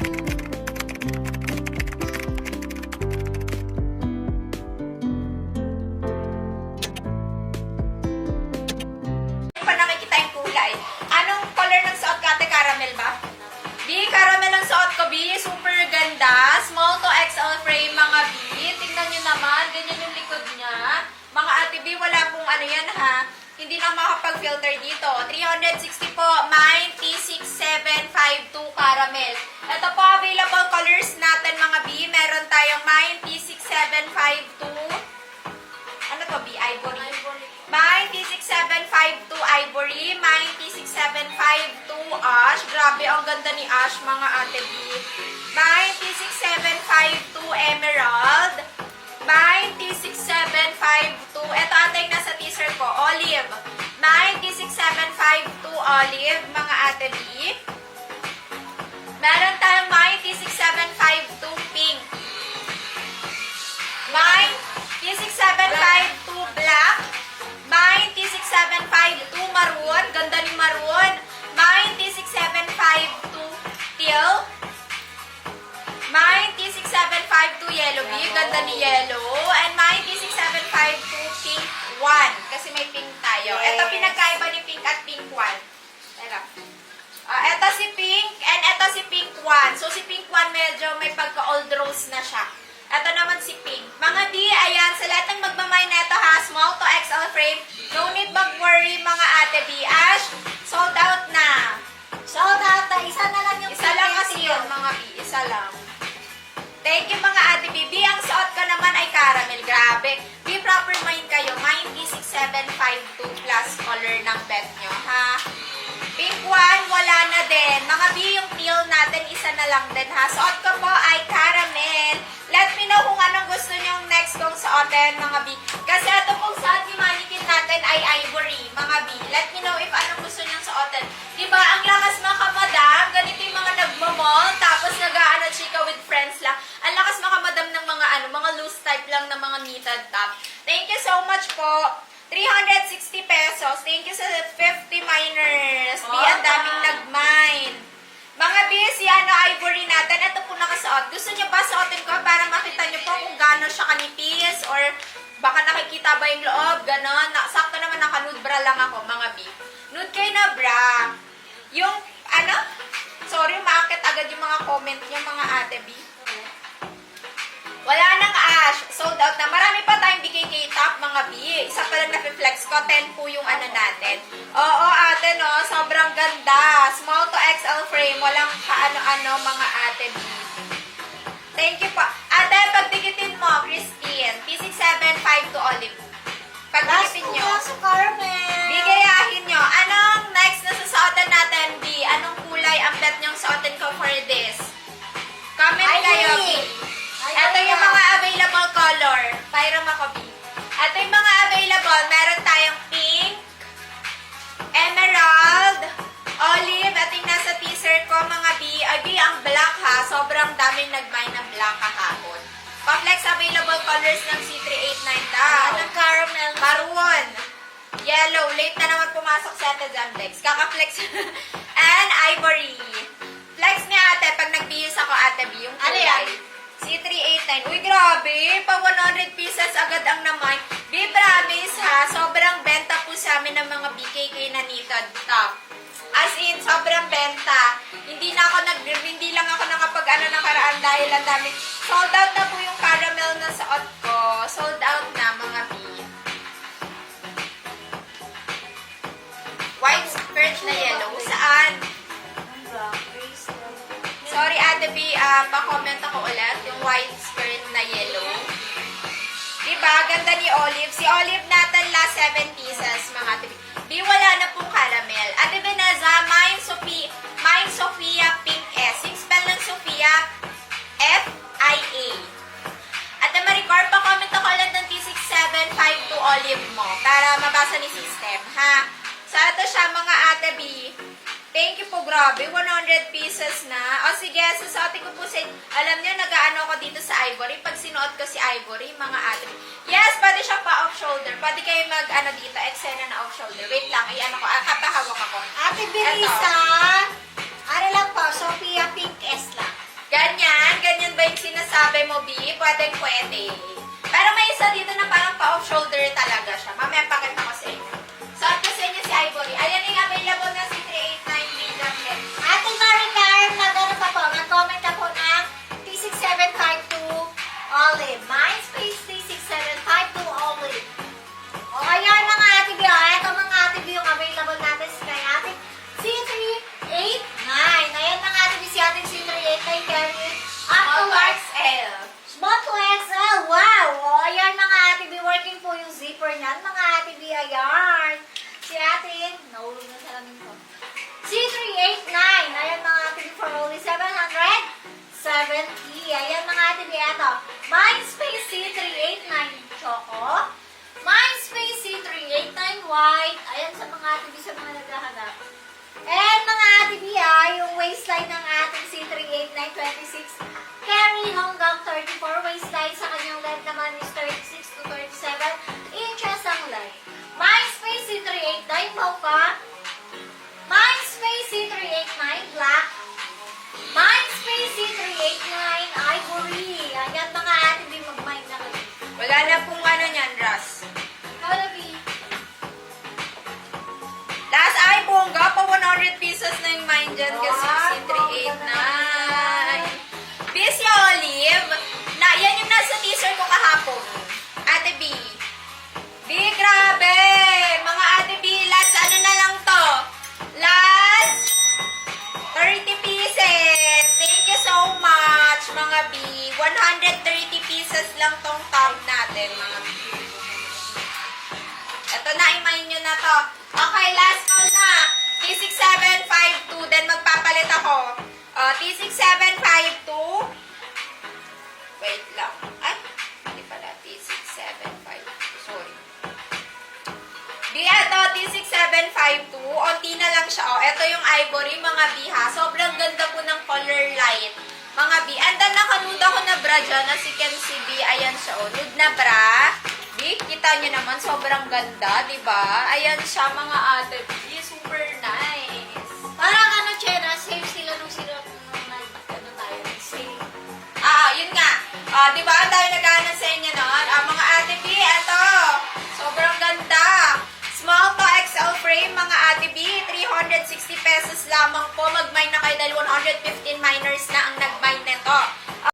Pa nakikita yung kulay. Anong color ng suot ka, ate? Caramel ba? B, caramel ang suot ko, B. Super ganda. Small to XL frame, mga B. Tingnan nyo naman. Ganyan yung likod niya. Mga ate B, wala pong ano yan, ha? Hindi na makapag-filter dito. 360 po. Mine, T6752 caramel. Ito po, available colors natin, mga B. Meron tayong Mine, T6752. Ano to, B? Ivory. Mine, T6752 Ivory. Mine, T6752 Ash. Grabe, ang ganda ni Ash, mga ate B. Mine, T6752 Emerald. Mine, T6752. Ito ate yung nasa teaser ko. Olive. Mine, T6752 Olive, mga ate B. Meron tayong Mine, T6752 Pink. Mine, T6752 Black. Mine, T6752 Maroon. Ganda ni Maroon. Mine, T6752 Teal. Mine, T6752 Yellow B. Ganda ni Yellow. And mine, T6752 Pink 1. Kasi may pink tayo. Yes. Ito pinagkaiba ni Pink at Pink 1. Teka. Ito si Pink and ito si Pink 1. So si Pink 1 medyo may pagka-old rose na siya. Ito naman si Pink. Mga B, ayan, sa lahat ng magmamay neto ha, small to XL frame, no need mag-worry mga ate B. Ash, sold out na. Sold out na. Isa na lang yung Isa lang kasi yun, mga B. Isa lang. Thank you mga ate B. B, ang suot ko naman ay caramel. Grabe. Be proper mind kayo. Mine D6752 plus color ng bet nyo, ha? Pink 1, wala na din. Mga B, yung teal natin, isa na lang din, ha? Suot ko po ay caramel. Let me know kung anong gusto nyong next kong suotin, mga B. Kasi ito pong suot ni mannequin natin ay ivory, mga B. Let me know if anong gusto nyong suotin. Diba, ang lakas mga kamadam, ganito yung mga nagmamall, tapos nag-aano chika with friends lang. Ang lakas mga kamadam ng mga loose type lang ng mga knitted top. Thank you so much po. 360 pesos. Thank you sa 50 miners. B, ang daming nag-mine. Mga B, si ivory natin. Ito po nakasuot. Gusto niyo ba suotin ko para makita niyo po kung gaano siya kanipis or baka nakikita ba yung loob, ganon. Sakto naman naka-nude bra lang ako, mga B. Nude kayo na bra. Yung, sorry, umakit agad yung mga comment niyo, mga ate B. Wala nang Ash. Sold out na. Marami pa tayong BKK top, mga B. Isa pa lang na-flex ko. 10 po yung ano natin. Oo, ate, no? Sobrang ganda. Small to XL frame. Walang kaano-ano, mga ate B. Thank you po. Ate, pagdikitin mo, Christine. T6752 Olive. Pagdikitin nyo. Last caramel. Bigayahin nyo. Anong next na susuotin natin, B? Anong kulay ang bet nyong suotin ko for this? Comment kayo, B. Ito yung mga available color. Pyram ako, B. Ito yung mga available. Meron tayong pink, emerald, olive. Ito yung nasa teaser ko, mga B. Ay, B, ang black ha. Sobrang daming nag-mine ng black kahapon. Pa-flex available colors ng C389 daw. Ng caramel. Maroon. Yellow. Late na naman pumasok si Ate Zamdex. Kaka-flex. And ivory. Flex niya ate pag nag-bihis ako, Ate B. Yung Ano kulay. yan? C389. Uy, grabe. Pa 100 pieces agad ang naman. Be promise ha, sobrang benta po sa amin ng mga BKK na knitted top. As in, sobrang benta. Hindi lang ako nakapag-ano nakaraan dahil ang dami. Sold out na po yung caramel na suot ko. Sold out na, mga B. White skirt na yellow. Saan? Sorry, Ate B, pa-comment ako ulit. Yung white skirt na yellow. Diba? Ganda ni Olive. Si Olive natin last 7 pieces, mga Ate B. B, wala na pong caramel. Ate Vanessa, Mine Sophia Pink S. Yung spell ng Sophia, F-I-A. Ate Maricor, pa-comment ako ulit ng T6752 Olive mo para mabasa ni system, ha? So, ito siya, mga Ate B. Thank you po, grabe. 100 pieces na. O sige, susuotin ko po sa... Alam niyo, nag-ano ako dito sa Ivory. Pag sinuot ko si Ivory, mga ate. Yes, pwede siya pa off-shoulder. Pwede kayo mag-ano dito, eksena na off-shoulder. Wait lang, ay ano ko, kapahawak ako. Ate Belisa. Ano lang po, Sophia Pink S lang. sabi mo, B, pwede. Pero may isa dito na parang pa-off shoulder talaga siya. Mamaya pakita ko sa inyo. Suot ko sa inyo si Ivory. Ayan yung available na si 389 medium length. Ate Maricar, nagano pa po, nag-comment ka po ng T6752 Olive. Mindspace T6752 Olive. O, ayan mga ate B. Ito mga ate B yung available natin sa kay ate C389. Ayan mga ate B, si ate C389 carry up to large L. Small to XL. Wow! O, ayan mga ate B, working po yung zipper niyan. Mga ate B, ayan. Si ate, nahulog na sa lamin ko. C389. Ayan mga ate B, for only 770. Ayan mga ate B, eto. Mindspace C389 Choco. Mindspace C389 White. Ayan sa mga ate B, sa mga naghahanap. And mga ate B, yung waistline ng ating C389 26 carry hanggang 34 waistline. Sa kanyang length naman is 36 to 37 inches ang length. Mindspace C389 Mocha. Mindspace C389 Black. Mindspace C389 Ivory. Ayan mga ate B, mag-mind na kayo. Wala na pong ano niyan, Ras. Ikaw B. Last ay, bongga pa 100 pesos na yung mine dyan kasi Wow, si 389. Busy Olive. Na, yan yung nasa teaser ko kahapon. Ate B. B, grabe. Mga Ate B, last ano na lang to? Last 30 pieces. Thank you so much, mga B. 130 pieces lang tong top natin, mga B. Ito na, i-mine nyo na to. Okay, last call na. T6752. Then magpapalit ako. T6752. Wait lang. Ay, hindi pala. T6752. Sorry. Di, ito, T6752. Onti na lang siya. Ito yung ivory, mga biha. Sobrang ganda po ng color light. Mga B. And then, nakanude ako na bra dyan. As you can see, B. Ayan siya. Nude na bra. B, kita nyo naman. Sobrang ganda, di ba? Ayan siya, mga ate B. Super nice. Parang ano, Chena, save sila nung sila ano tayo, save. Yun nga. Di ba? Ang dami naghahanap sa inyo noon. Mga ate B, eto. Sobrang ganda. Small to XL frame, mga ate B. 360 pesos lamang po. Mag-mine na kayo dahil 115 miners na ang nag-mine nito.